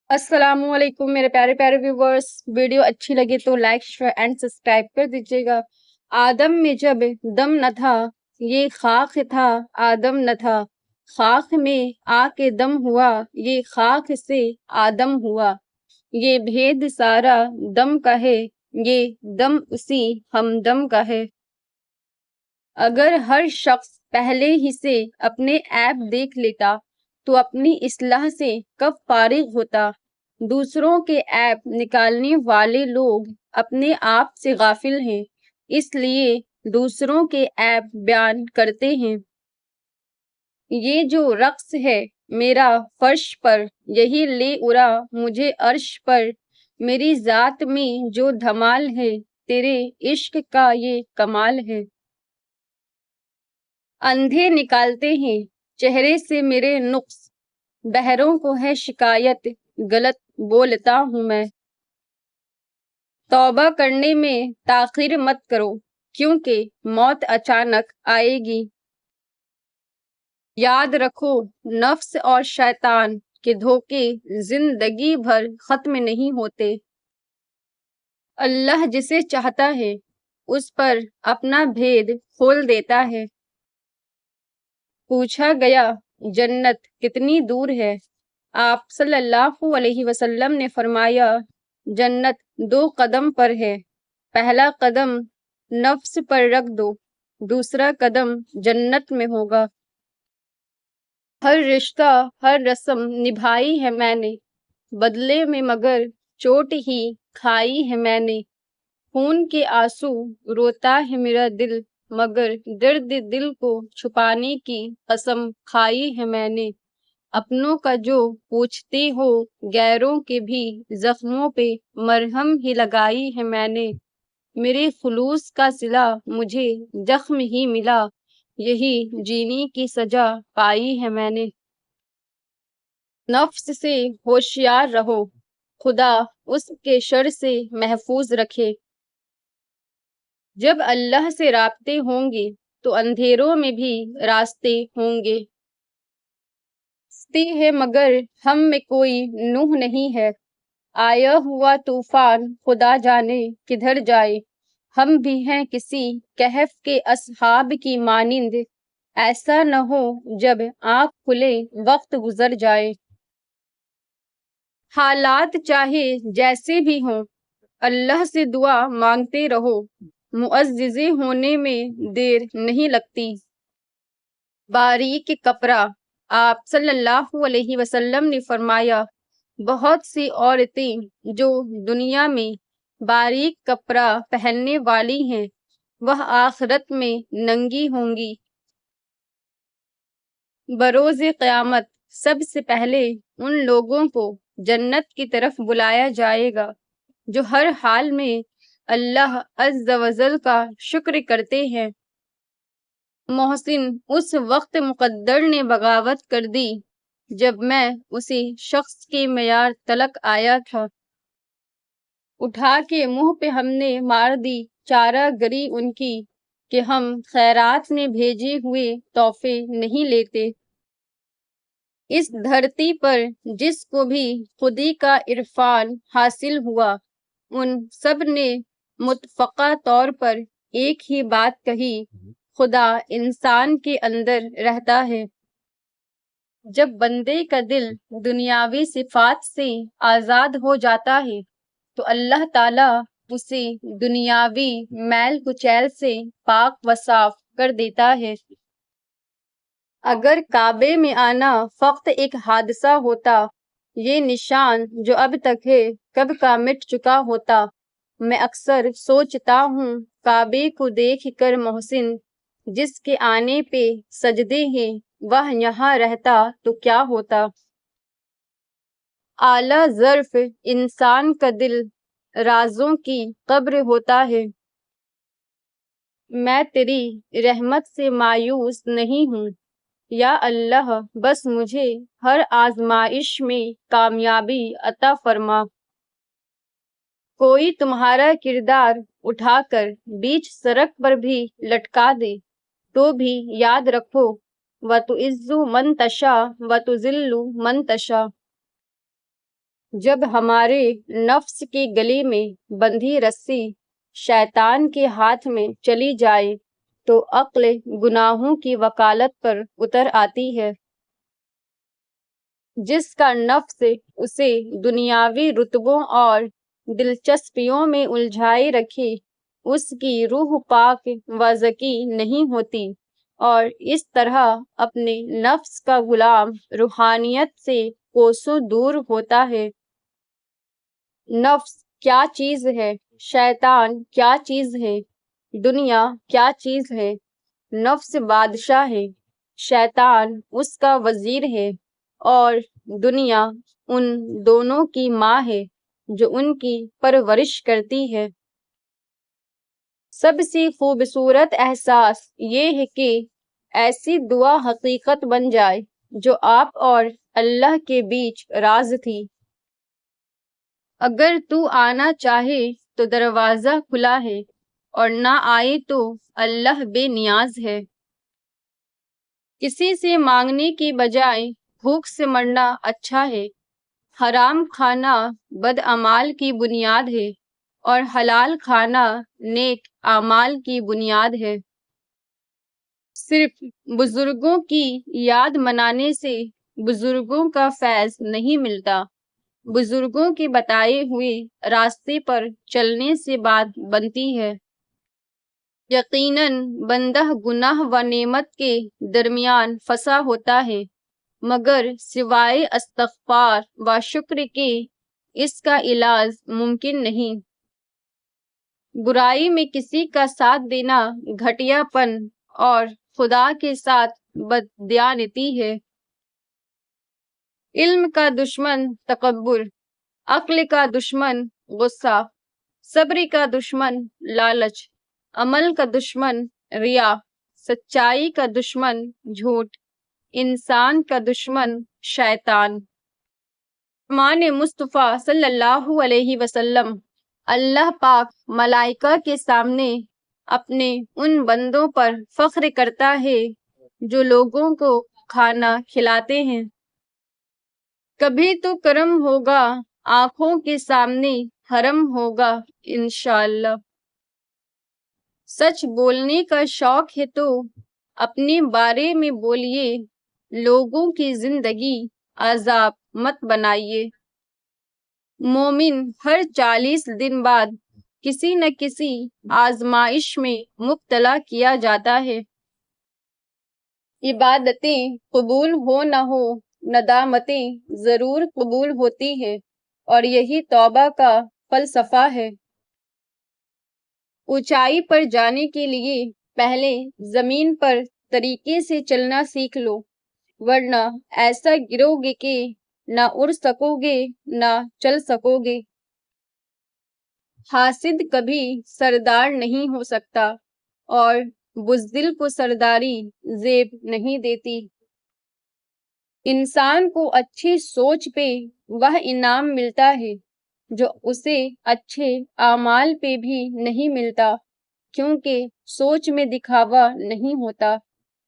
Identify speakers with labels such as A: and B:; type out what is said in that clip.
A: السلام علیکم میرے پیارے پیارے ویورز، ویڈیو اچھی لگے تو لائک شیئر اینڈ سبسکرائب کر دیجیے گا۔ آدم میں جب دم نہ تھا، یہ خاک تھا آدم نہ تھا، خاک میں آ کے دم ہوا، یہ خاک سے آدم ہوا، یہ بھید سارا دم کا ہے، یہ دم اسی ہمدم کا ہے۔ اگر ہر شخص پہلے ہی سے اپنے عیب دیکھ لیتا تو اپنی اصلاح سے کب فارغ ہوتا۔ دوسروں کے عیب نکالنے والے لوگ اپنے آپ سے غافل ہیں، اس لیے دوسروں کے عیب بیان کرتے ہیں۔ یہ جو رقص ہے میرا فرش پر، یہی لے اڑا مجھے عرش پر، میری ذات میں جو دھمال ہے، تیرے عشق کا یہ کمال ہے۔ اندھے نکالتے ہیں چہرے سے میرے نقص، بہروں کو ہے شکایت غلط بولتا ہوں میں۔ توبہ کرنے میں تاخیر مت کرو، کیونکہ موت اچانک آئے گی۔ یاد رکھو نفس اور شیطان کے دھوکے زندگی بھر ختم نہیں ہوتے۔ اللہ جسے چاہتا ہے اس پر اپنا بھید کھول دیتا ہے۔ پوچھا گیا جنت کتنی دور ہے؟ آپ صلی اللہ علیہ وسلم نے فرمایا جنت 2 قدم پر ہے، پہلا قدم نفس پر رکھ دو، دوسرا قدم جنت میں ہوگا۔ ہر رشتہ ہر رسم نبھائی ہے میں نے، بدلے میں مگر چوٹ ہی کھائی ہے میں نے۔ خون کے آنسو روتا ہے میرا دل، مگر درد دل کو چھپانے کی قسم کھائی ہے میں نے۔ اپنوں کا جو پوچھتے ہو غیروں کے بھی زخموں پہ مرہم ہی لگائی ہے میں نے۔ میرے خلوص کا صلہ مجھے زخم ہی ملا، یہی جینے کی سزا پائی ہے میں نے۔ نفس سے ہوشیار رہو، خدا اس کے شر سے محفوظ رکھے۔ جب اللہ سے رابطے ہوں گے تو اندھیروں میں بھی راستے ہوں گے۔ ہستی ہے مگر ہم میں کوئی نوح نہیں ہے، آیا ہوا طوفان خدا جانے کدھر جائے۔ ہم بھی ہیں کسی کہف کے اصحاب کی مانند، ایسا نہ ہو جب آنکھ کھلے وقت گزر جائے۔ حالات چاہے جیسے بھی ہوں اللہ سے دعا مانگتے رہو، معززے ہونے میں دیر نہیں لگتی۔ باریک کپڑا، آپ صلی اللہ علیہ وسلم نے فرمایا بہت سی عورتیں جو دنیا میں باریک کپڑا پہننے والی ہیں وہ آخرت میں ننگی ہوں گی۔ بروز قیامت سب سے پہلے ان لوگوں کو جنت کی طرف بلایا جائے گا جو ہر حال میں اللہ عز و جل کا شکر کرتے ہیں۔ محسن اس وقت مقدر نے بغاوت کر دی جب میں اسی شخص کے معیار تلک آیا تھا، اٹھا کے منہ پہ ہم نے مار دی چارہ گری ان کی کہ ہم خیرات میں بھیجے ہوئے تحفے نہیں لیتے۔ اس دھرتی پر جس کو بھی خودی کا عرفان حاصل ہوا ان سب نے متفقہ طور پر ایک ہی بات کہی، خدا انسان کے اندر رہتا ہے۔ جب بندے کا دل دنیاوی صفات سے آزاد ہو جاتا ہے تو اللہ تعالیٰ اسے دنیاوی میل کچیل سے پاک و صاف کر دیتا ہے۔ اگر کعبے میں آنا فقط ایک حادثہ ہوتا، یہ نشان جو اب تک ہے کب کا مٹ چکا ہوتا۔ میں اکثر سوچتا ہوں کعبے کو دیکھ کر محسن جس کے آنے پہ سجدے ہیں وہ یہاں رہتا تو کیا ہوتا۔ اعلیٰ ظرف انسان کا دل رازوں کی قبر ہوتا ہے۔ میں تیری رحمت سے مایوس نہیں ہوں یا اللہ، بس مجھے ہر آزمائش میں کامیابی عطا فرما۔ کوئی تمہارا کردار اٹھا کر بیچ سڑک پر بھی لٹکا دے تو بھی یاد رکھو وَتُعِزُّ مَن تَشَاءُ وَتُذِلُّ مَن تَشَاءُ۔ جب ہمارے نفس کی گلی میں بندھی رسی شیطان کے ہاتھ میں چلی جائے تو عقل گناہوں کی وکالت پر اتر آتی ہے۔ جس کا نفس اسے دنیاوی رتبوں اور دلچسپیوں میں الجھائے رکھے، اس کی روح پاک و زکی نہیں ہوتی، اور اس طرح اپنے نفس کا غلام روحانیت سے کوسوں دور ہوتا ہے۔ نفس کیا چیز ہے؟ شیطان کیا چیز ہے؟ دنیا کیا چیز ہے؟ نفس بادشاہ ہے، شیطان اس کا وزیر ہے، اور دنیا ان دونوں کی ماں ہے جو ان کی پرورش کرتی ہے۔ سب سے خوبصورت احساس یہ ہے کہ ایسی دعا حقیقت بن جائے جو آپ اور اللہ کے بیچ راز تھی۔ اگر تو آنا چاہے تو دروازہ کھلا ہے، اور نہ آئے تو اللہ بے نیاز ہے۔ کسی سے مانگنے کی بجائے بھوک سے مرنا اچھا ہے۔ حرام کھانا بدعمال کی بنیاد ہے، اور حلال کھانا نیک اعمال کی بنیاد ہے۔ صرف بزرگوں کی یاد منانے سے بزرگوں کا فیض نہیں ملتا، بزرگوں کے بتائے ہوئے راستے پر چلنے سے بات بنتی ہے۔ یقیناً بندہ گناہ و نعمت کے درمیان پھنسا ہوتا ہے، مگر سوائے استغفار و شکر کے اس کا علاج ممکن نہیں۔ برائی میں کسی کا ساتھ دینا گھٹیا پن اور خدا کے ساتھ بددیانتی ہے۔ علم کا دشمن تکبر، عقل کا دشمن غصہ، صبر کا دشمن لالچ، عمل کا دشمن ریا، سچائی کا دشمن جھوٹ، انسان کا دشمن شیطان۔ فرمان مصطفیٰ صلی اللہ علیہ وسلم، اللہ پاک ملائکہ کے سامنے اپنے ان بندوں پر فخر کرتا ہے جو لوگوں کو کھانا کھلاتے ہیں۔ کبھی تو کرم ہوگا، آنکھوں کے سامنے حرم ہوگا انشاءاللہ۔ سچ بولنے کا شوق ہے تو اپنے بارے میں بولیے، لوگوں کی زندگی عذاب مت بنائیے۔ مومن ہر 40 دن بعد کسی نہ کسی آزمائش میں مبتلا کیا جاتا ہے۔ عبادتیں قبول ہو نہ ہو، ندامتیں ضرور قبول ہوتی ہے، اور یہی توبہ کا فلسفہ ہے۔ اونچائی پر جانے کے لیے پہلے زمین پر طریقے سے چلنا سیکھ لو، ورنہ ایسا گرو گے کہ نہ اڑ سکو گے نہ چل سکو گے۔ حاسد کبھی سردار نہیں ہو سکتا، اور بزدل کو سرداری زیب نہیں دیتی۔ انسان کو اچھی سوچ پہ وہ انعام ملتا ہے جو اسے اچھے اعمال پہ بھی نہیں ملتا، کیونکہ سوچ میں دکھاوا نہیں ہوتا۔